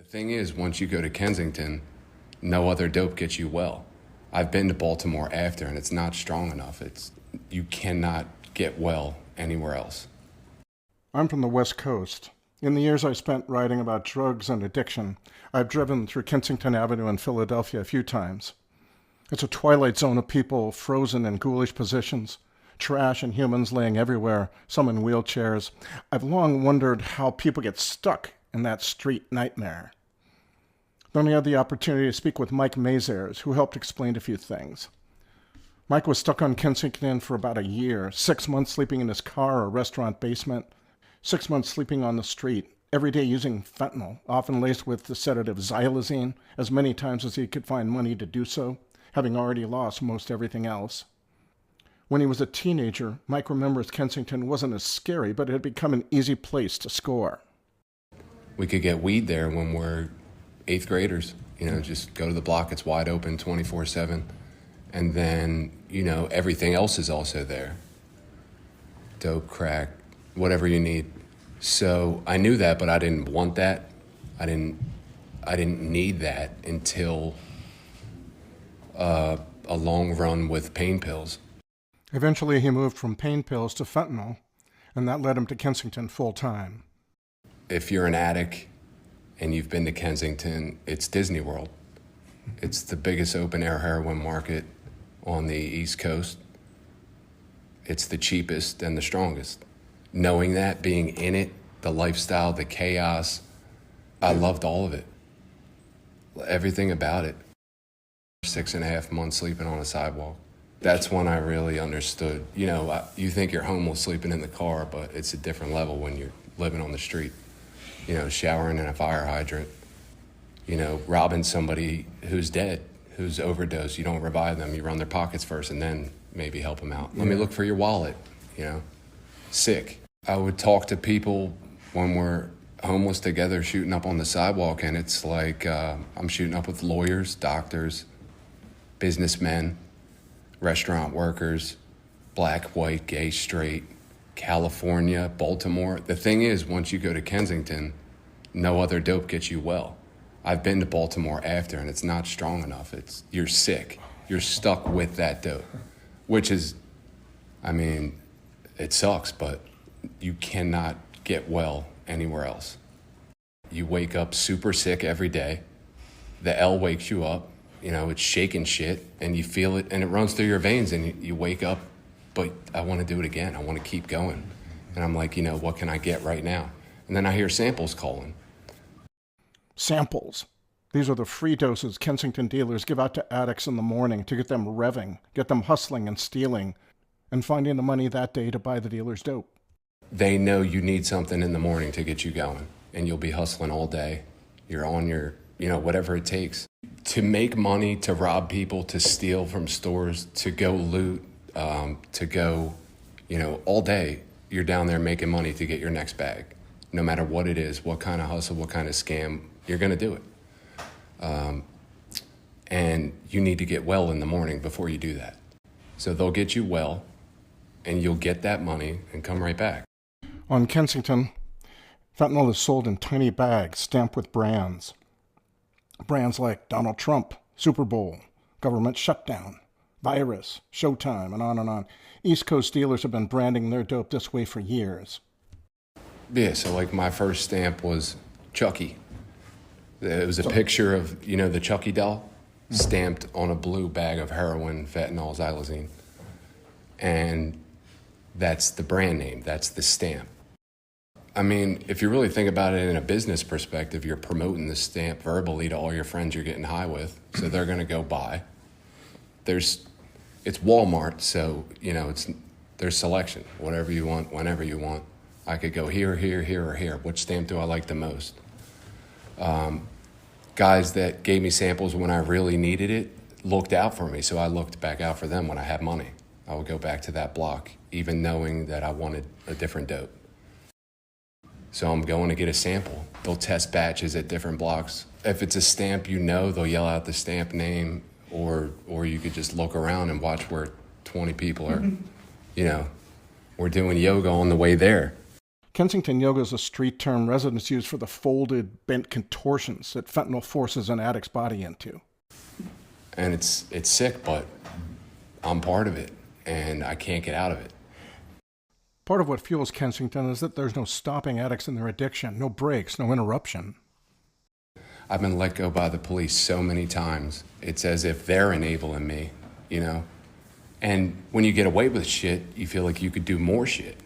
The thing is, once you go to Kensington, no other dope gets you well. I've been to Baltimore after, and it's not strong enough. You cannot get well anywhere else. I'm from the West Coast. In the years I spent writing about drugs and addiction, I've driven through Kensington Avenue in Philadelphia a few times. It's a twilight zone of people frozen in ghoulish positions, trash and humans laying everywhere, some in wheelchairs. I've long wondered how people get stuck in that street nightmare. Then I had the opportunity to speak with Mike Mazars, who helped explain a few things. Mike was stuck on Kensington for about a year, 6 months sleeping in his car or restaurant basement, 6 months sleeping on the street, every day using fentanyl, often laced with the sedative xylazine, as many times as he could find money to do so, having already lost most everything else. When he was a teenager, Mike remembers Kensington wasn't as scary, but it had become an easy place to score. We could get weed there when we're 8th graders. Just go to the block, it's wide open 24/7. And then, everything else is also there. Dope, crack, whatever you need. So I knew that, but I didn't want that. I didn't need that until a long run with pain pills. Eventually, he moved from pain pills to fentanyl, and that led him to Kensington full-time. If you're an addict and you've been to Kensington, it's Disney World. It's the biggest open-air heroin market on the East Coast. It's the cheapest and the strongest. Knowing that, being in it, the lifestyle, the chaos, I loved all of it. Everything about it. 6.5 months sleeping on a sidewalk. That's when I really understood. You think you're homeless sleeping in the car, but it's a different level when you're living on the street. Showering in a fire hydrant. Robbing somebody who's dead, who's overdosed. You don't revive them. You run their pockets first and then maybe help them out. Let me look for your wallet, Sick. I would talk to people when we're homeless together shooting up on the sidewalk, and it's like I'm shooting up with lawyers, doctors, businessmen, restaurant workers, black, white, gay, straight, California, Baltimore. The thing is, once you go to Kensington, no other dope gets you well. I've been to Baltimore after, and it's not strong enough. You're sick. You're stuck with that dope, which is, it sucks, but you cannot get well anywhere else. You wake up super sick every day. The L wakes you up. It's shaking shit, and you feel it, and it runs through your veins, and you wake up, but I want to do it again. I want to keep going. And I'm like, what can I get right now? And then I hear samples calling. Samples. These are the free doses Kensington dealers give out to addicts in the morning to get them revving, get them hustling and stealing, and finding the money that day to buy the dealer's dope. They know you need something in the morning to get you going, and you'll be hustling all day. You're on your, whatever it takes. To make money, to rob people, to steal from stores, to go loot, to go, all day, you're down there making money to get your next bag. No matter what it is, what kind of hustle, what kind of scam, you're going to do it. And you need to get well in the morning before you do that. So they'll get you well, and you'll get that money and come right back. On Kensington, fentanyl is sold in tiny bags stamped with brands. Brands like Donald Trump, Super Bowl, government shutdown, virus, Showtime, and on and on. East Coast dealers have been branding their dope this way for years. Yeah, so like my first stamp was Chucky. It was a picture of, the Chucky doll stamped on a blue bag of heroin, fentanyl, xylazine. And that's the brand name, that's the stamp. If you really think about it in a business perspective, you're promoting the stamp verbally to all your friends you're getting high with, so they're going to go buy. It's Walmart, so, there's selection. Whatever you want, whenever you want. I could go here, here, here, or here. Which stamp do I like the most? Guys that gave me samples when I really needed it looked out for me, so I looked back out for them when I had money. I would go back to that block, even knowing that I wanted a different dope. So I'm going to get a sample. They'll test batches at different blocks. If it's a stamp they'll yell out the stamp name, or you could just look around and watch where 20 people are, we're doing yoga on the way there. Kensington yoga is a street term residents use for the folded, bent contortions that fentanyl forces an addict's body into. And it's sick, but I'm part of it, and I can't get out of it. Part of what fuels Kensington is that there's no stopping addicts in their addiction, no breaks, no interruption. I've been let go by the police so many times. It's as if they're enabling me, you know? And when you get away with shit, you feel like you could do more shit.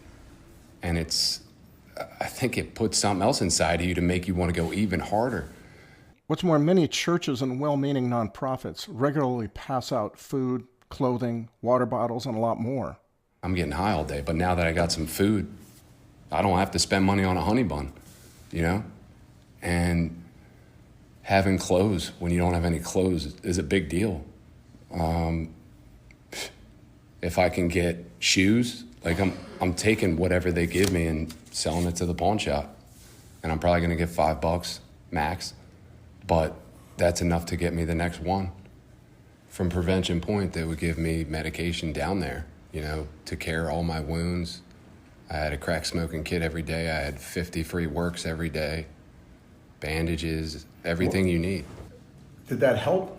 And I think it puts something else inside of you to make you want to go even harder. What's more, many churches and well-meaning nonprofits regularly pass out food, clothing, water bottles, and a lot more. I'm getting high all day, but now that I got some food, I don't have to spend money on a honey bun, you know? And having clothes when you don't have any clothes is a big deal. If I can get shoes, like I'm taking whatever they give me and selling it to the pawn shop. And I'm probably gonna get $5 max, but that's enough to get me the next one. From Prevention Point, they would give me medication down there, you know, to cure all my wounds. I had a crack smoking kit every day. I had 50 free works every day, bandages, everything you need. Did that help?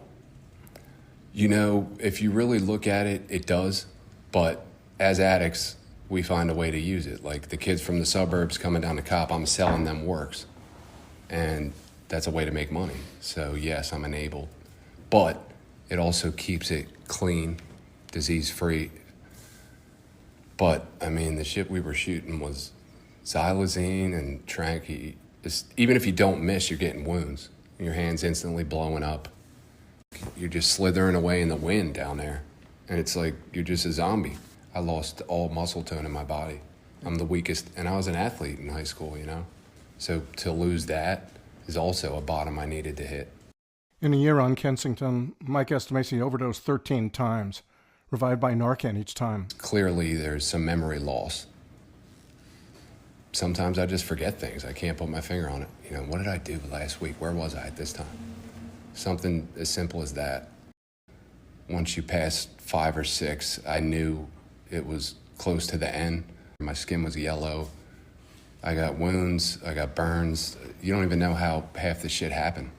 You know, if you really look at it, it does. But as addicts, we find a way to use it. Like the kids from the suburbs coming down to cop, I'm selling them works. And that's a way to make money. So yes, I'm enabled. But it also keeps it clean, disease-free. But, I mean, the shit we were shooting was xylazine and tranq. Even if you don't miss, you're getting wounds. Your hand's instantly blowing up. You're just slithering away in the wind down there. And it's like you're just a zombie. I lost all muscle tone in my body. I'm the weakest, and I was an athlete in high school, you know? So to lose that is also a bottom I needed to hit. In a year on Kensington, Mike estimates he overdosed 13 times, revived by Narcan each time. Clearly, there's some memory loss. Sometimes I just forget things. I can't put my finger on it. You know, what did I do last week? Where was I at this time? Something as simple as that. Once you pass 5 or 6, I knew it was close to the end. My skin was yellow. I got wounds, I got burns. You don't even know how half the shit happened.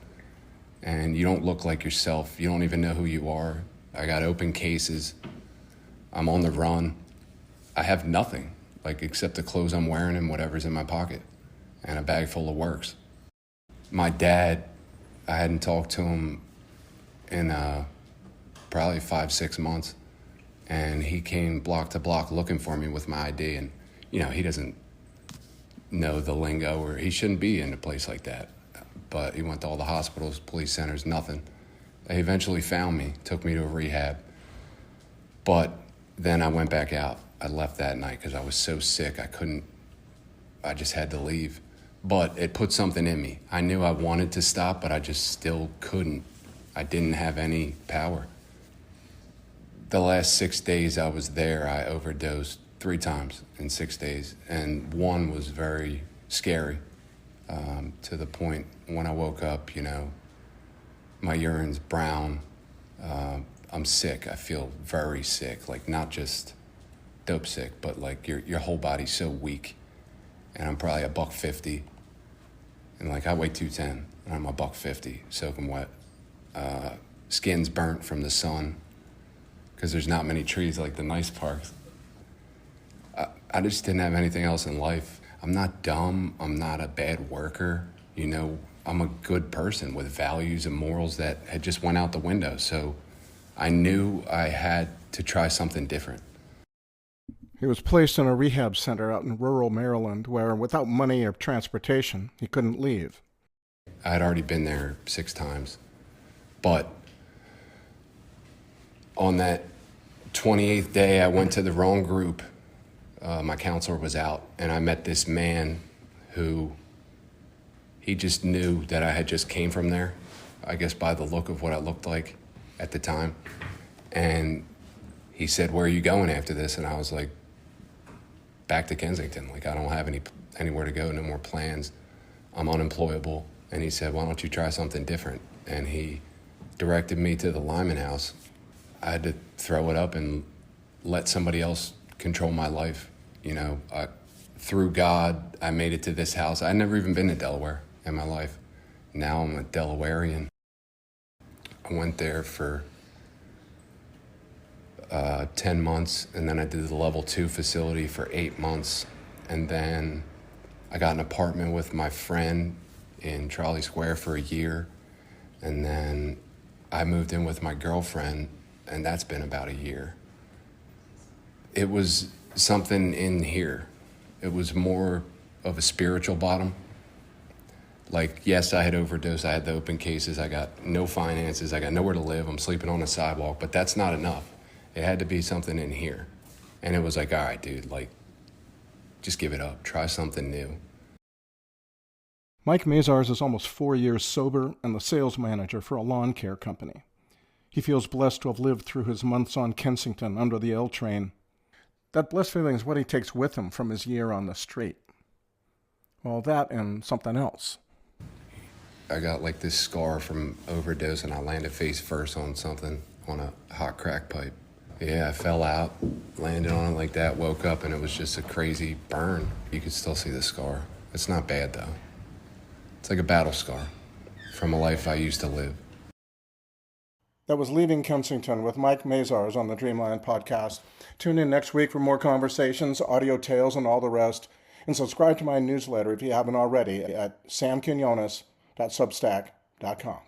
And you don't look like yourself. You don't even know who you are. I got open cases. I'm on the run. I have nothing, like except the clothes I'm wearing and whatever's in my pocket, and a bag full of works. My dad, I hadn't talked to him in probably 5-6 months, and he came block to block looking for me with my ID. And you know, he doesn't know the lingo, or he shouldn't be in a place like that. But he went to all the hospitals, police centers, nothing. They eventually found me, took me to a rehab. But then I went back out. I left that night because I was so sick, I just had to leave. But it put something in me. I knew I wanted to stop, but I just still couldn't. I didn't have any power. The last 6 days I was there, I overdosed 3 times in 6 days. And one was very scary. To the point when I woke up, you know, my urine's brown. I'm sick. I feel very sick, like not just dope sick, but like your whole body's so weak. And I'm probably $150, and like I weigh 210, and I'm $150, soaking wet. Skin's burnt from the sun, because there's not many trees like the nice parks. I just didn't have anything else in life. I'm not dumb. I'm not a bad worker. You know, I'm a good person with values and morals that had just went out the window. So I knew I had to try something different. He was placed in a rehab center out in rural Maryland where, without money or transportation, he couldn't leave. I had already been there 6 times. But on that 28th day, I went to the wrong group. My counselor was out, and I met this man who, he just knew that I had just came from there, I guess by the look of what I looked like at the time. And he said, "Where are you going after this?" And I was like, "Back to Kensington. Like, I don't have anywhere to go, no more plans. I'm unemployable." And he said, "Why don't you try something different?" And he directed me to the Lyman House. I had to throw it up and let somebody else control my life. You know, through God, I made it to this house. I'd never even been to Delaware in my life. Now I'm a Delawarean. I went there for 10 months, and then I did the level 2 facility for 8 months. And then I got an apartment with my friend in Trolley Square for a year. And then I moved in with my girlfriend, and that's been about a year. It was something in here. It was more of a spiritual bottom. Like, yes, I had overdosed. I had the open cases. I got no finances. I got nowhere to live. I'm sleeping on a sidewalk, but that's not enough. It had to be something in here. And it was like, all right, dude, like, just give it up. Try something new. Mike Mazars is almost 4 years sober and the sales manager for a lawn care company. He feels blessed to have lived through his months on Kensington under the L train. That blessed feeling is what he takes with him from his year on the street. Well, that and something else. I got like this scar from overdose, and I landed face first on something, on a hot crack pipe. Yeah, I fell out, landed on it like that, woke up, and it was just a crazy burn. You could still see the scar. It's not bad, though. It's like a battle scar from a life I used to live. That was Leaving Kensington with Mike Mazars on the Dreamland podcast. Tune in next week for more conversations, audio tales, and all the rest. And subscribe to my newsletter if you haven't already at samquinones.substack.com.